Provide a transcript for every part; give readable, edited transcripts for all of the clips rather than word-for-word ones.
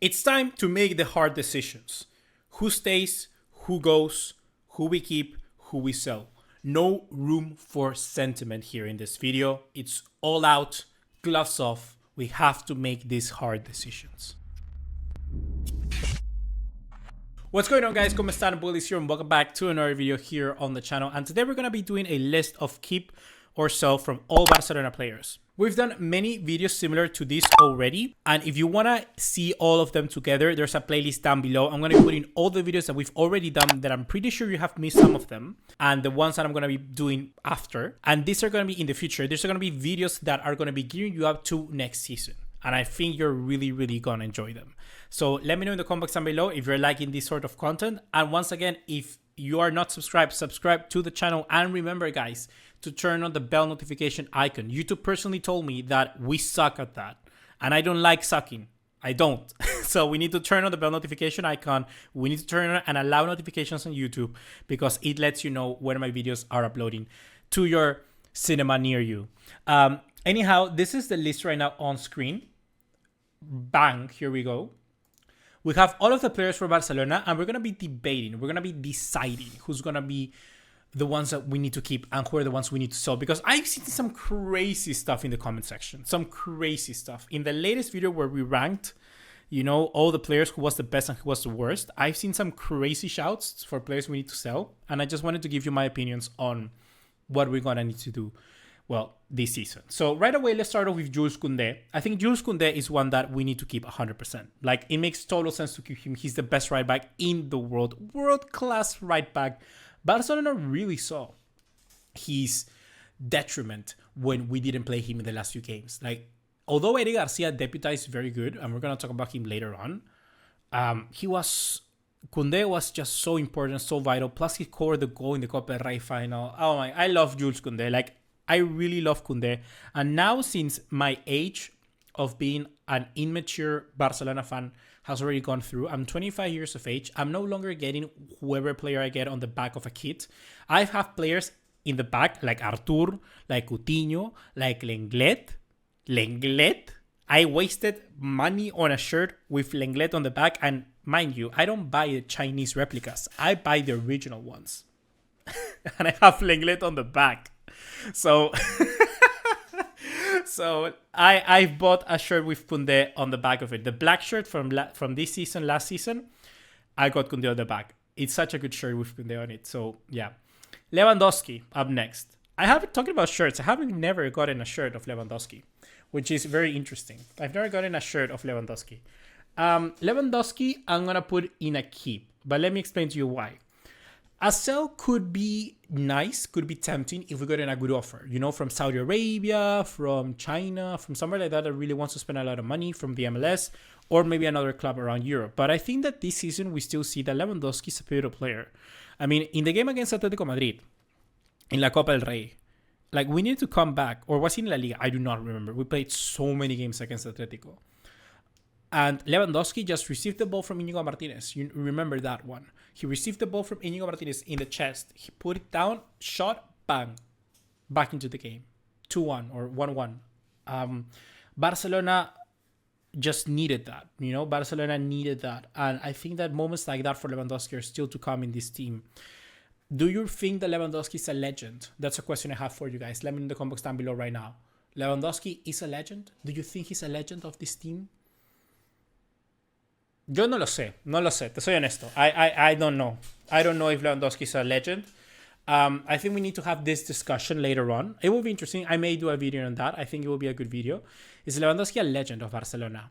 It's time to make the hard decisions. Who stays, who goes, who we keep, who we sell. No room for sentiment here in this video. It's all out, gloves off. We have to make these hard decisions. What's going on, guys? ¿Cómo están? BugaLuis here and welcome back to another video here on the channel. And today we're going to be doing a list of keep or sell from all Barcelona players. We've done many videos similar to this already, and if you want to see all of them together, there's a playlist down below. I'm going to put in all the videos that we've already done that I'm pretty sure you have missed some of them, and the ones that I'm going to be doing after. And these are going to be in the future. These are going to be videos that are going to be gearing you up to next season. And I think you're really going to enjoy them. So let me know in the comments down below if you're liking this sort of content. And once again, if you are not subscribed, subscribe to the channel. And remember, guys, to turn on the bell notification icon. YouTube personally told me that we suck at that. And I don't like sucking. I don't. So we need to turn on the bell notification icon. We need to turn on and allow notifications on YouTube because it lets you know when my videos are uploading to your cinema near you. Anyhow, this is the list right now on screen. Bang, here we go. We have all of the players for Barcelona, and we're going to be debating. We're going to be deciding who's going to be the ones that we need to keep and who are the ones we need to sell, because I've seen some crazy stuff in the comment section. Some crazy stuff. In the latest video where we ranked, you know, all the players, who was the best and who was the worst, I've seen some crazy shouts for players we need to sell, and I just wanted to give you my opinions on what we're going to need to do, well, this season. So right away, let's start off with Jules Koundé. I think Jules Koundé is one that we need to keep 100%. Like, it makes total sense to keep him. He's the best right back in the world. World-class right back. Barcelona really saw his detriment when we didn't play him in the last few games. Like, although Eric Garcia deputized very good, and we're going to talk about him later on, Koundé was just so important, so vital. Plus, he scored the goal in the Copa del Rey final. Oh my, I love Jules Koundé. Like, I really love Koundé. And now, since my age of being an immature Barcelona fan has already gone through, I'm 25 years of age. I'm no longer getting whoever player I get on the back of a kit. I have players in the back like Artur, like Coutinho, like Lenglet. I wasted money on a shirt with Lenglet on the back. And mind you, I don't buy the Chinese replicas. I buy the original ones. And I have Lenglet on the back. So I bought a shirt with Koundé on the back of it. The black shirt from this season, last season, I got Koundé on the back. It's such a good shirt with Koundé on it. So yeah. Lewandowski up next. I haven't talking about shirts. I haven't never gotten a shirt of Lewandowski, which is very interesting. I've never gotten a shirt of Lewandowski. Lewandowski, I'm gonna put in a keep, but let me explain to you why. A sell could be nice, could be tempting if we got in a good offer, you know, from Saudi Arabia, from China, from somewhere like that really wants to spend a lot of money, from the MLS, or maybe another club around Europe. But I think that this season we still see that Lewandowski is a pivotal player. I mean, in the game against Atletico Madrid, in La Copa del Rey, like, we need to come back, or was it in La Liga? I do not remember. We played so many games against Atletico. And Lewandowski just received the ball from Íñigo Martínez. You remember that one. He received the ball from Íñigo Martínez in the chest. He put it down, shot, bang, back into the game. 2-1 or 1-1. Barcelona just needed that. You know, Barcelona needed that. And I think that moments like that for Lewandowski are still to come in this team. Do you think that Lewandowski is a legend? That's a question I have for you guys. Let me know in the comments down below right now. Lewandowski is a legend? Do you think he's a legend of this team? Yo no lo sé, te soy honesto. I don't know. I don't know if Lewandowski is a legend. I think we need to have this discussion later on. It will be interesting. I may do a video on that. I think it will be a good video. Is Lewandowski a legend of Barcelona?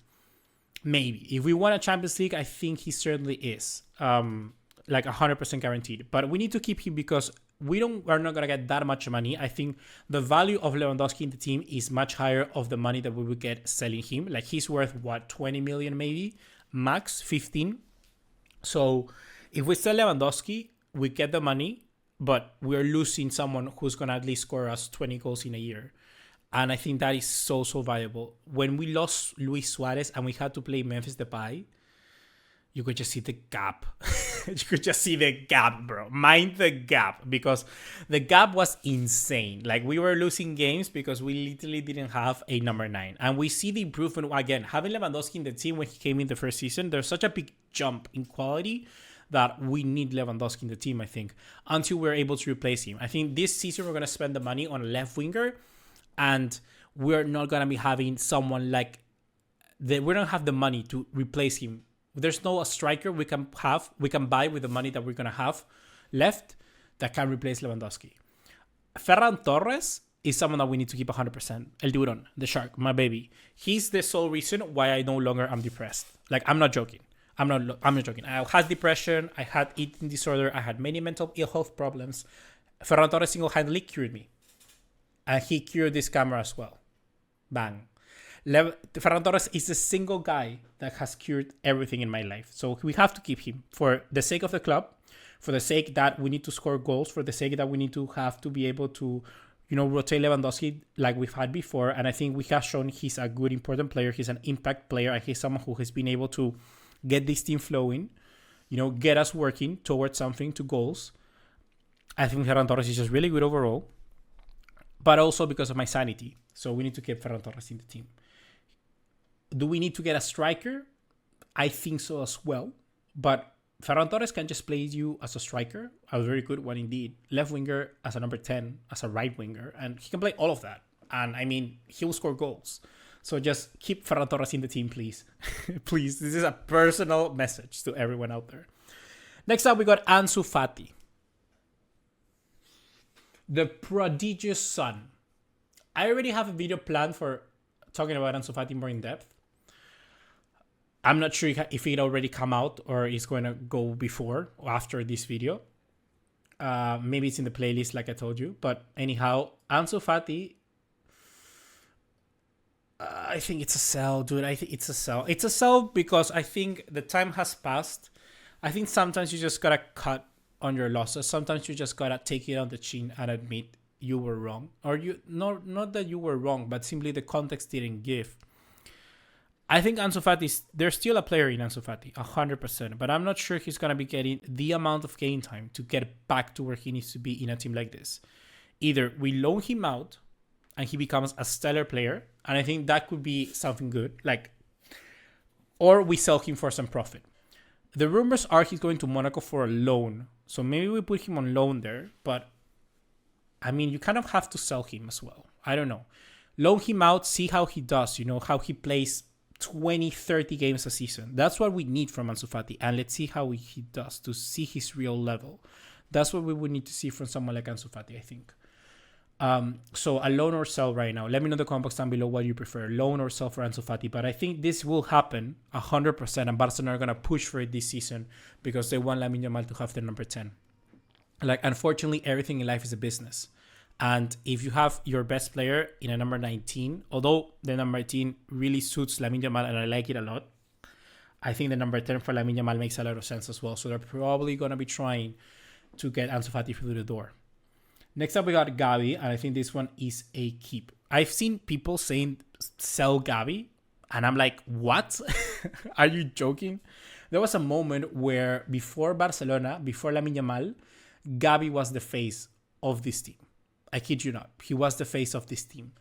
Maybe. If we won a Champions League, I think he certainly is. Like 100% guaranteed. But we need to keep him because we're not going to get that much money. I think the value of Lewandowski in the team is much higher of the money that we would get selling him. Like, he's worth, what, 20 million maybe? Max 15. So if we sell Lewandowski, we get the money, but we're losing someone who's going to at least score us 20 goals in a year. And I think that is so valuable. When we lost Luis Suarez and we had to play Memphis Depay, you could just see the gap. You could just see the gap, bro. Mind the gap, because the gap was insane. Like, we were losing games because we literally didn't have a number 9. And we see the improvement again. Having Lewandowski in the team when he came in the first season, there's such a big jump in quality that we need Lewandowski in the team, I think, until we're able to replace him. I think this season we're going to spend the money on a left winger, and we're not going to be having someone like we don't have the money to replace him. There's no striker we can buy with the money that we're going to have left that can replace Lewandowski. Ferran Torres is someone that we need to keep 100%. El Tiburón, the shark, my baby. He's the sole reason why I no longer am depressed. Like, I'm not joking. I'm not joking. I had depression. I had eating disorder. I had many mental ill health problems. Ferran Torres single-handedly cured me. And he cured this camera as well. Bang. Ferran Torres is the single guy that has cured everything in my life. So we have to keep him for the sake of the club, for the sake that we need to score goals, for the sake that we need to have to be able to, rotate Lewandowski like we've had before. And I think we have shown he's a good, important player. He's an impact player, and he's someone who has been able to get this team flowing, get us working towards something, to goals. I think Ferran Torres is just really good overall, but also because of my sanity. So we need to keep Ferran Torres in the team. Do we need to get a striker? I think so as well. But Ferran Torres can just play you as a striker, a very good one indeed. Left winger, as a number 10, as a right winger. And he can play all of that. And I mean, he'll score goals. So just keep Ferran Torres in the team, please. Please, this is a personal message to everyone out there. Next up, we got Ansu Fati. The prodigious son. I already have a video planned for talking about Ansu Fati more in depth. I'm not sure if it already come out or it's going to go before or after this video. Maybe it's in the playlist like I told you. But anyhow, Ansu Fati, I think it's a sell, dude. I think it's a sell. It's a sell because I think the time has passed. I think sometimes you just got to cut on your losses. Sometimes you just got to take it on the chin and admit you were wrong. Or not that you were wrong, but simply the context didn't give. I think Ansu Fati, there's still a player in Ansu Fati, 100%. But I'm not sure he's going to be getting the amount of game time to get back to where he needs to be in a team like this. Either we loan him out and he becomes a stellar player, and I think that could be something good, or we sell him for some profit. The rumors are he's going to Monaco for a loan, so maybe we put him on loan there, but I mean, you kind of have to sell him as well. I don't know. Loan him out, see how he does, how he plays 20, 30 games a season. That's what we need from Ansu Fati, and let's see how he does to see his real level. That's what we would need to see from someone like Ansu Fati, I think. So a loan or sell right now. Let me know in the comments down below what you prefer, loan or sell for Ansu Fati. But I think this will happen 100%, and Barcelona are going to push for it this season because they want Lamine Yamal to have the number 10. Unfortunately, everything in life is a business. And if you have your best player in a number 19, although the number 18 really suits Lamine Yamal and I like it a lot, I think the number 10 for Lamine Yamal makes a lot of sense as well. So they're probably going to be trying to get Ansu Fati through the door. Next up, we got Gavi, and I think this one is a keep. I've seen people saying sell Gavi, and I'm like, what? Are you joking? There was a moment where before Barcelona, before Lamine Yamal, Gavi was the face of this team. I kid you not. He was the face of this team.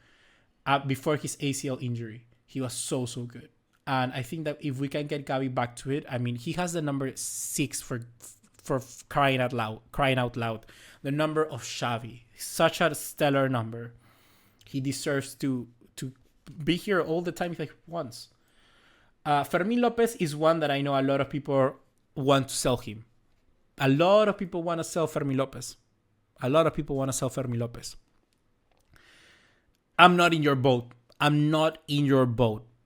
Before his ACL injury, he was so good. And I think that if we can get Gavi back to it, I mean, he has the number 6 for crying out loud. The number of Xavi. Such a stellar number. He deserves to be here all the time if he wants. Fermín López is one that I know a lot of people want to sell him. A lot of people want to sell Fermín López. I'm not in your boat.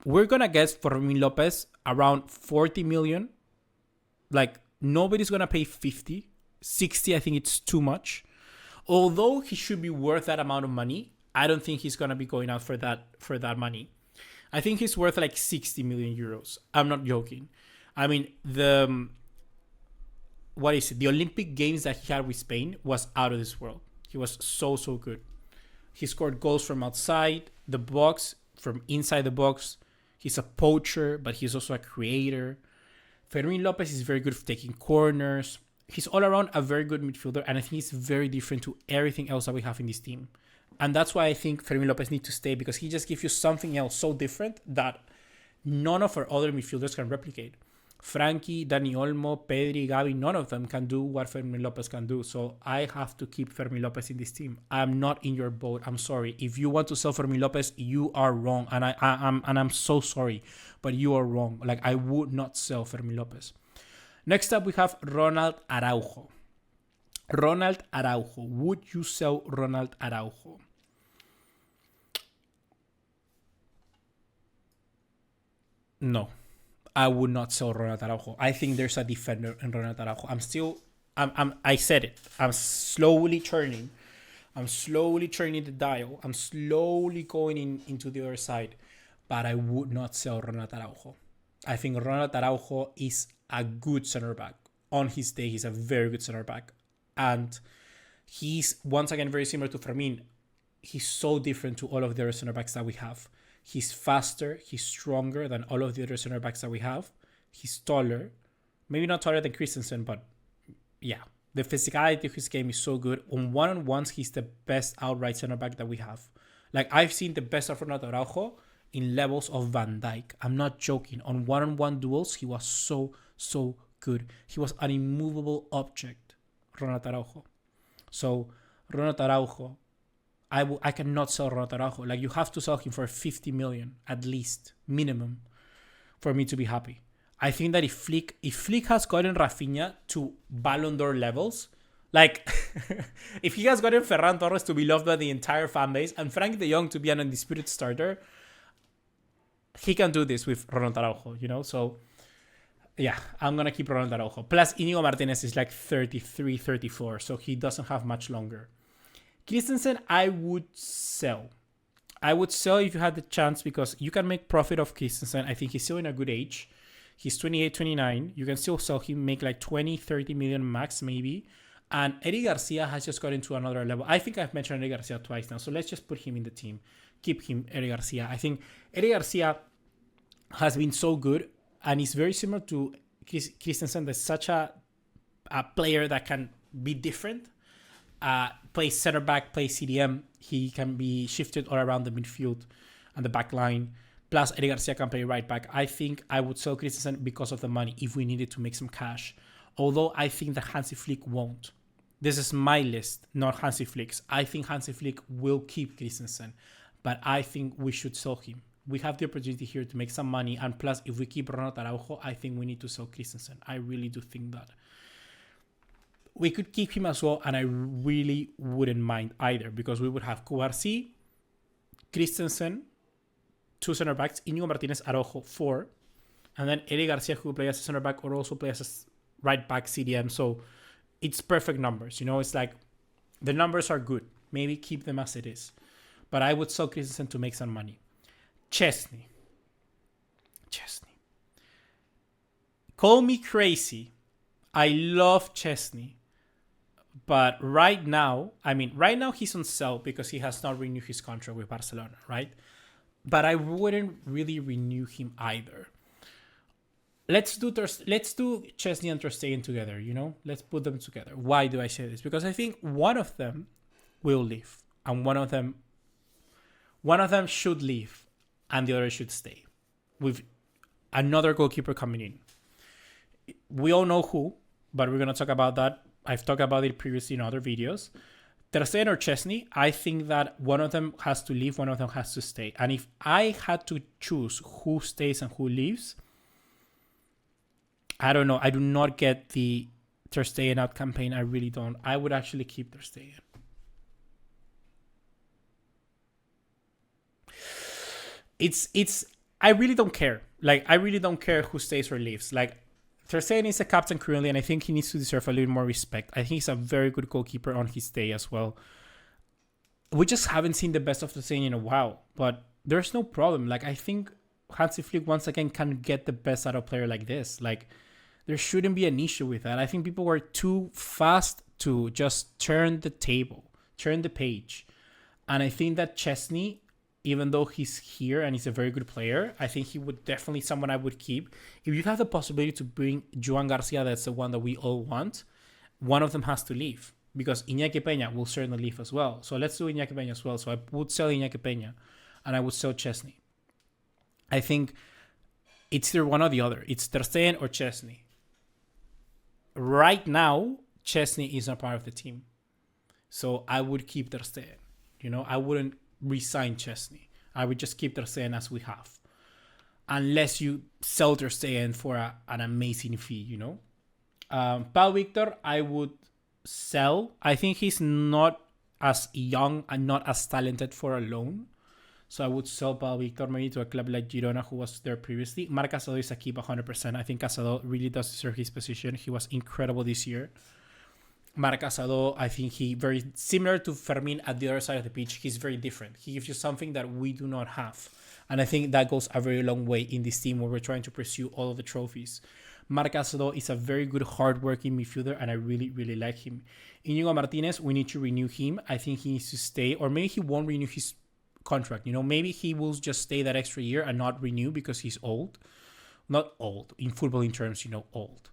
We're going to get Fermín López around 40 million. Nobody's going to pay 50. 60, I think it's too much. Although he should be worth that amount of money, I don't think he's going to be going out for that money. I think he's worth 60 million euros. I'm not joking. I mean, the Olympic Games that he had with Spain was out of this world. He was so good. He scored goals from outside the box, from inside the box. He's a poacher, but he's also a creator. Fermin Lopez is very good for taking corners. He's all around a very good midfielder, and I think he's very different to everything else that we have in this team. And that's why I think Fermin Lopez needs to stay, because he just gives you something else so different that none of our other midfielders can replicate. Frankie, Dani Olmo, Pedri, Gavi, none of them can do what Fermin Lopez can do. So I have to keep Fermin Lopez in this team. I'm not in your boat. I'm sorry. If you want to sell Fermin Lopez, you are wrong. And I'm so sorry, but you are wrong. Like, I would not sell Fermin Lopez. Next up, we have Ronald Araujo. Ronald Araujo. Would you sell Ronald Araujo? No, I would not sell Ronald Araujo. I think there's a defender in Ronald Araujo. I said it. I'm slowly turning the dial. I'm slowly going into the other side, but I would not sell Ronald Araujo. I think Ronald Araujo is a good center back. On his day, he's a very good center back. And he's, once again, very similar to Fermin. He's so different to all of the other center backs that we have. He's faster, he's stronger than all of the other center backs that we have. He's taller. Maybe not taller than Christensen, but yeah. The physicality of his game is so good. On one-on-ones, he's the best outright center back that we have. Like, I've seen the best of Ronaldo Araujo in levels of Van Dijk. I'm not joking. On one-on-one duels, he was so good. He was an immovable object, Ronaldo Araujo. So, Ronaldo Araujo, I cannot sell Ronaldo Araujo. Like, you have to sell him for 50 million at least, minimum, for me to be happy. I think that if Flick has gotten Rafinha to Ballon d'Or levels, like if he has gotten Ferran Torres to be loved by the entire fan base and Frank de Jong to be an undisputed starter, he can do this with Ronaldo Araujo, you know? So yeah, I'm going to keep Ronaldo Araujo. Plus Inigo Martinez is like 33, 34, so he doesn't have much longer. Christensen, I would sell. I would sell if you had the chance, because you can make profit of Christensen. I think he's still in a good age. He's 28, 29. You can still sell him, make like 20, 30 million max maybe. And Eric Garcia has just got into another level. I think I've mentioned Eric Garcia twice now, so let's just put him in the team. Keep him, Eric Garcia. I think Eric Garcia has been so good, and he's very similar to Christensen. There's such a player that can be different. Plays center back, plays CDM. He can be shifted all around the midfield and the back line. Plus, Eric Garcia can play right back. I think I would sell Christensen because of the money if we needed to make some cash. Although I think that Hansi Flick won't. This is my list, not Hansi Flick's. I think Hansi Flick will keep Christensen, but I think we should sell him. We have the opportunity here to make some money, and plus, if we keep Ronald Araujo, I think we need to sell Christensen. I really do think that. We could keep him as well, and I really wouldn't mind either, because we would have Cubarsí, Christensen, 2 center backs, Inigo Martinez, Araujo, 4, and then Eric Garcia, who plays as a center back or also plays as right back CDM. So it's perfect numbers. You know, it's like the numbers are good. Maybe keep them as it is. But I would sell Christensen to make some money. Chesney. Call me crazy. I love Chesney. But right now he's on sale because he has not renewed his contract with Barcelona, right? But I wouldn't really renew him either. Let's do Chesney and Ter Stegen together, you know? Let's put them together. Why do I say this? Because I think one of them will leave, and one of them should leave, and the other should stay, with another goalkeeper coming in. We all know who, but we're going to talk about that. I've talked about it previously in other videos. Ter Stegen or Chesney, I think that one of them has to leave, one of them has to stay. And if I had to choose who stays and who leaves, I don't know. I do not get the Ter Stegen out campaign. I really don't. I would actually keep Ter Stegen. I really don't care. Like, I really don't care who stays or leaves. Like, Ter Stegen is a captain currently, and I think he needs to deserve a little more respect. I think he's a very good goalkeeper on his day as well. We just haven't seen the best of Ter Stegen in a while, but there's no problem. Like, I think Hansi Flick once again can get the best out of a player like this. Like, there shouldn't be an issue with that. I think people were too fast to just turn the page. And I think that Chesney even though he's here and he's a very good player, I think he would definitely someone I would keep. If you have the possibility to bring Joan Garcia, that's the one that we all want, one of them has to leave because Iñaki Peña will certainly leave as well. So let's do Iñaki Peña as well. So I would sell Iñaki Peña and I would sell Chesney. I think it's either one or the other. It's Ter Stegen or Chesney. Right now, Chesney is not part of the team. So I would keep Ter Stegen. You know, I wouldn't resign Chesney. I would just keep Ter Stegen as we have. Unless you sell Ter Stegen for an amazing fee, you know. Pau Victor, I would sell. I think he's not as young and not as talented for a loan. So I would sell Pau Victor maybe to a club like Girona who was there previously. Marc Casado is a keep 100%. I think Casado really does deserve his position. He was incredible this year. Marc Casado, I think he very similar to Fermin at the other side of the pitch. He's very different. He gives you something that we do not have. And I think that goes a very long way in this team where we're trying to pursue all of the trophies. Marc Casado is a very good, hard-working midfielder, and I really, really like him. Íñigo Martínez, we need to renew him. I think he needs to stay, or maybe he won't renew his contract. You know, maybe he will just stay that extra year and not renew because he's old. Not old, in footballing terms, you know, old.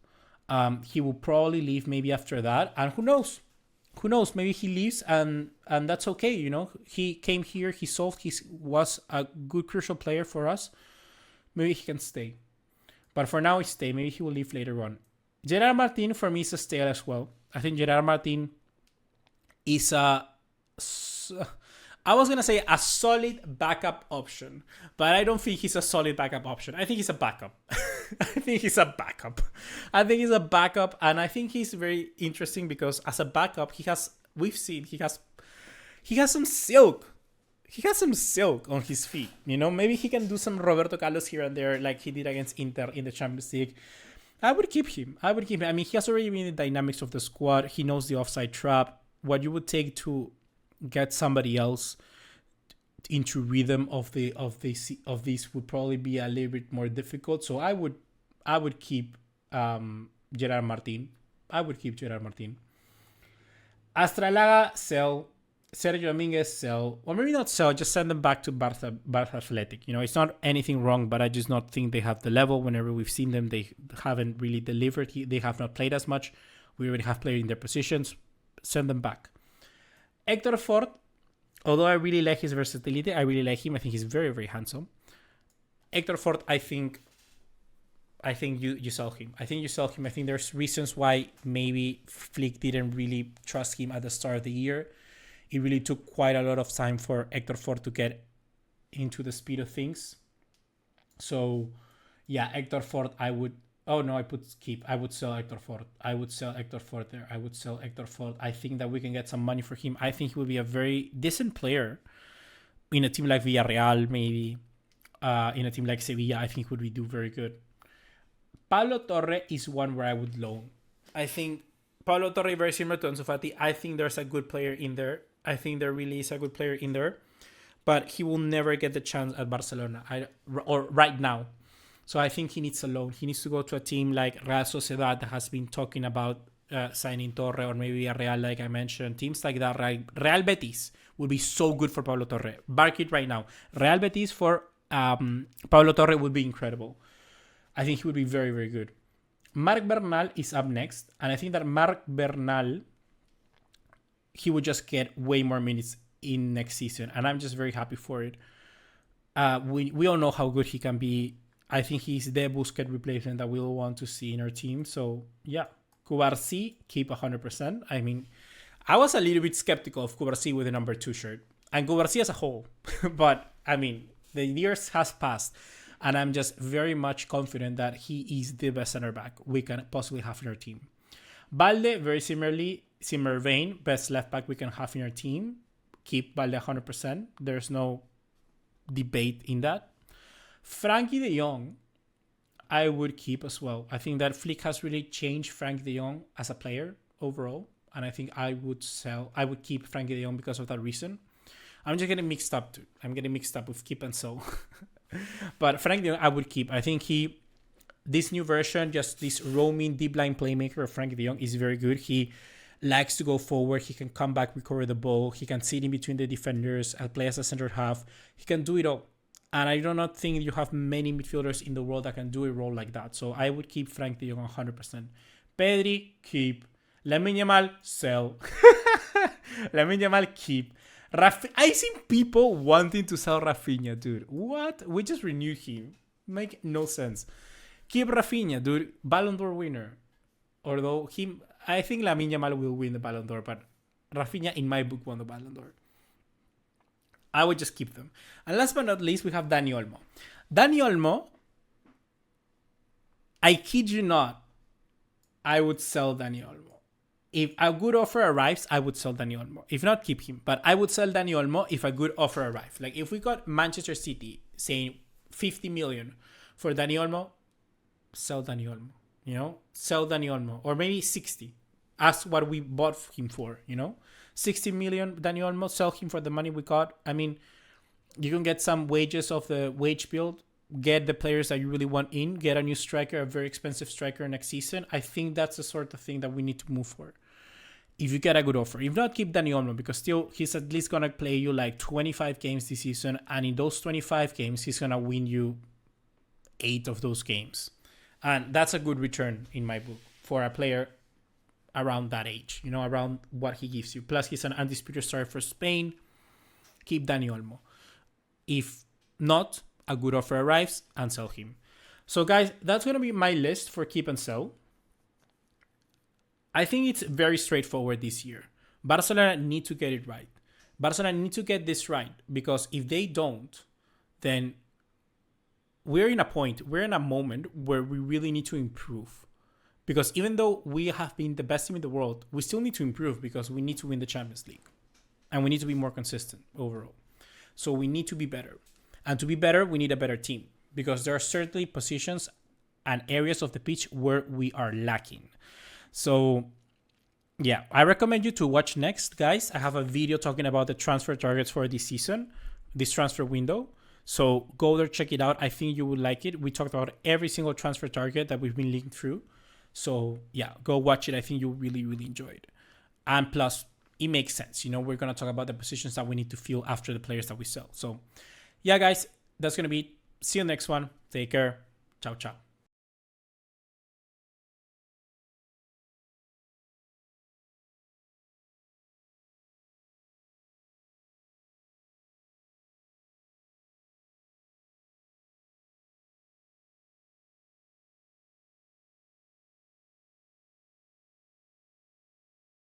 He will probably leave maybe after that, and who knows? Who knows? Maybe he leaves, and that's okay. You know, he came here, he solved, he was a good crucial player for us. Maybe he can stay, but for now, he stay. Maybe he will leave later on. Gerard Martin for me is a stay as well. I think Gerard Martin is I was going to say a solid backup option, but I don't think he's a solid backup option. I think he's a backup. I think he's a backup. And I think he's very interesting because as a backup, we've seen he has some silk. He has some silk on his feet. You know, maybe he can do some Roberto Carlos here and there like he did against Inter in the Champions League. I would keep him. I mean, he has already been in the dynamics of the squad. He knows the offside trap. What you would take to get somebody else into rhythm of this would probably be a little bit more difficult. So I would keep Gerard Martin. Astralaga, sell. Sergio Dominguez, sell. Or maybe not sell, just send them back to Barça Athletic. You know, it's not anything wrong, but I just not think they have the level. Whenever we've seen them, they haven't really delivered. They have not played as much. We already have players in their positions. Send them back. Hector Ford, although I really like his versatility, I really like him. I think he's very, very handsome. Hector Ford, I think you sell him. I think there's reasons why maybe Flick didn't really trust him at the start of the year. It really took quite a lot of time for Hector Ford to get into the speed of things. So, yeah, Hector Ford, I would sell Hector Ford. I think that we can get some money for him. I think he will be a very decent player in a team like Villarreal, maybe. In a team like Sevilla, I think would do very good. Pablo Torre is one where I would loan. I think Pablo Torre, very similar to Ansu Fati. I think there's a good player in there. I think there really is a good player in there. But he will never get the chance at Barcelona or right now. So I think he needs a loan. He needs to go to a team like Real Sociedad that has been talking about signing Torre, or maybe a Real, like I mentioned. Teams like that, right? Real Betis would be so good for Pablo Torre. Bark it right now. Real Betis for Pablo Torre would be incredible. I think he would be very, very good. Marc Bernal is up next. And I think that Marc Bernal, he would just get way more minutes in next season. And I'm just very happy for it. We all know how good he can be. I think he's the Busquets replacement that we all want to see in our team. So, yeah. Cubarsí, keep 100%. I mean, I was a little bit skeptical of Cubarsí with the number 2 shirt. And Cubarsí as a whole. But, I mean, the years has passed. And I'm just very much confident that he is the best center back we can possibly have in our team. Balde, very similar vein, best left back we can have in our team. Keep Balde 100%. There's no debate in that. Frankie de Jong, I would keep as well. I think that Flick has really changed Frankie de Jong as a player overall. And I think I would keep Frankie de Jong because of that reason. I'm just getting mixed up with keep and sell. But Frankie de Jong, I would keep. I think this new version, just this roaming deep line playmaker of Frankie de Jong is very good. He likes to go forward. He can come back, recover the ball. He can sit in between the defenders and play as a center half. He can do it all. And I do not think you have many midfielders in the world that can do a role like that. So I would keep Frank de Jong 100%. Pedri, keep. Lamine Yamal, sell. Lamine Yamal, keep. I see people wanting to sell Rafinha, dude. What? We just renewed him. Make no sense. Keep Rafinha, dude. Ballon d'Or winner. Although I think Lamine Yamal will win the Ballon d'Or, but Rafinha, in my book, won the Ballon d'Or. I would just keep them. And last but not least, we have Dani Olmo. Dani Olmo, I kid you not, I would sell Dani Olmo. If a good offer arrives, I would sell Dani Olmo. If not, keep him. But I would sell Dani Olmo if a good offer arrives. Like if we got Manchester City saying 50 million for Dani Olmo, sell Dani Olmo. You know, sell Dani Olmo. Or maybe 60. Ask what we bought him for, you know. 60 million Dani Olmo, sell him for the money we got. I mean, you can get some wages of the wage build, get the players that you really want in, get a new striker, a very expensive striker next season. I think that's the sort of thing that we need to move for. If you get a good offer. If not, keep Dani Olmo, because still he's at least going to play you like 25 games this season. And in those 25 games, he's going to win you 8 of those games. And that's a good return in my book for a player around that age, you know, around what he gives you. Plus, he's an undisputed starter for Spain. Keep Dani Olmo. If not, a good offer arrives and sell him. So, guys, that's going to be my list for keep and sell. I think it's very straightforward this year. Barcelona need to get it right. Barcelona need to get this right, because if they don't, then we're in a moment where we really need to improve. Because even though we have been the best team in the world, we still need to improve, because we need to win the Champions League. And we need to be more consistent overall. So we need to be better. And to be better, we need a better team. Because there are certainly positions and areas of the pitch where we are lacking. So, yeah, I recommend you to watch next, guys. I have a video talking about the transfer targets for this season, this transfer window. So go there, check it out. I think you would like it. We talked about every single transfer target that we've been linking through. So yeah, go watch it. I think you'll really, really enjoy it. And plus, it makes sense. You know, we're going to talk about the positions that we need to fill after the players that we sell. So yeah, guys, that's going to be it. See you next one. Take care. Ciao, ciao.